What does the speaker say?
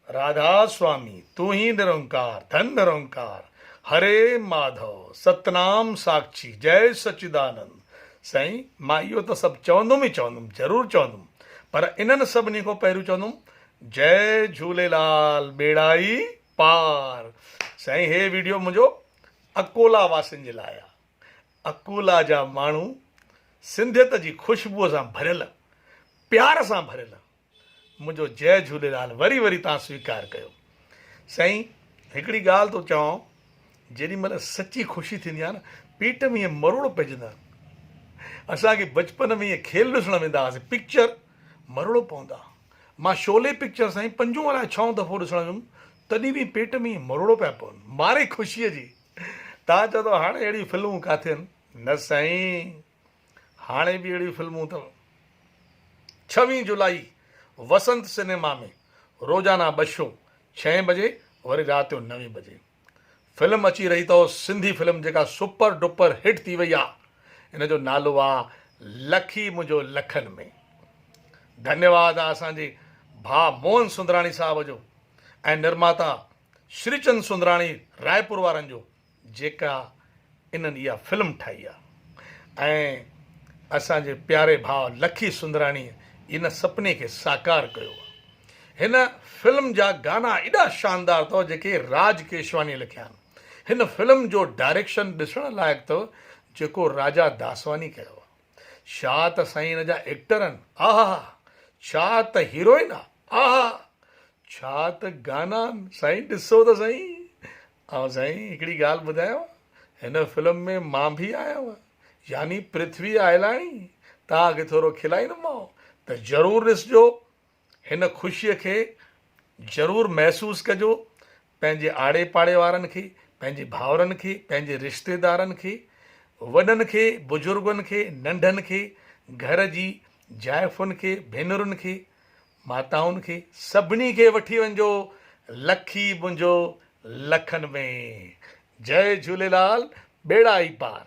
राधा स्वामी तू ही निरंकार धन निरंकार हरे माधव सतनाम साक्षी जय सच्चिदानंद। साईं मां इहो त सभु चवंदुमि ई चवंदुमि, ज़रूरु चवंदुमि, पर इन्हनि सभिनी खां पहिरियों चवंदुमि जय झूलेलाल बेड़ा ई पार। साईं हे वीडियो मुंहिंजो अकोला वासियुनि जे लाइ आहे। अकोला जा माण्हू सिंधियत जी ख़ुशबूअ सां भरियल, प्यार सां भरियल, मुंहिंजो जय झूलेलाल वरी वरी तव्हां स्वीकार कयो। साईं हिकिड़ी ॻाल्हि थो चवां, जेॾी महिल सची ख़ुशी थींदी आहे न, पेट में ईअं मरोड़ पइजंदा आहिनि। असांखे बचपन में ईअं खेल ॾिसणु वेंदा हुआसीं, पिक्चर मरोड़ो पवंदा। मां शोले पिक्चर साईं 5 अलाए 6 दफ़ो ॾिसणु वियुमि, तॾहिं बि पेट में ईअं मरोड़ो पिया पवनि मारे ख़ुशीअ जी। तव्हां चओ था हाणे अहिड़ियूं फिल्मूं किथे आहिनि? न साईं, हाणे बि अहिड़ियूं फिल्मूं अथव। 26 जुलाई वसंत सिनेमा में रोज़ाना 2 शो, 6 बजे वरी राति जो 9 बजे फिल्म अची रही अथव। सिंधी फिल्म जेका सुपर डुपर हिट थी वई आहे, इन जो नालो आहे लखी मुंहिंजो लखनि में। धन्यवाद आहे असांजे भाउ मोहन सुंदराणी साहब जो ऐं निर्माता श्रीचंद सुंदराणी रायपुर वारनि जो, जेका इन्हनि इहा फिल्म ठाही आहे। ऐं असांजे प्यारे भाउ लखी सुंदराणी इन सपने खे साकार कयो आहे। हिन फिल्म जा गाना एॾा शानदार अथव जेके राज केशवानी लिखिया आहिनि। हिन फिल्म जो डायरेक्शन ॾिसण लाइक़ु अथव जेको राजा दासवानी कयो आहे। छा त साईं हिन जा एक्टर आहिनि, आहा, छा त हीरोइन आहे, आहा, छा त गाना आहिनि साईं, ॾिसो त साईं। ऐं साईं हिकिड़ी ॻाल्हि ॿुधायांव, हिन फिल्म में मां बि आहियां, यानी पृथ्वी आयलाणी। तव्हांखे थोरो खिलाईंदोमांव त ज़रूरु ॾिसिजो। हिन ख़ुशीअ खे ज़रूरु महसूसु कजो। पंहिंजे आड़े पाड़े वारनि खे, पंहिंजे भाउरनि खे, पंहिंजे रिश्तेदारनि खे, वॾनि खे, बुज़ुर्गनि खे, नंढनि खे, घर जी जाइफ़ुनि खे, भेनरुनि खे, माताउनि खे, सभिनी खे वठी वञिजो लखी मुंहिंजो लखनि में। जय झूलेलाल बेड़ा ई पार।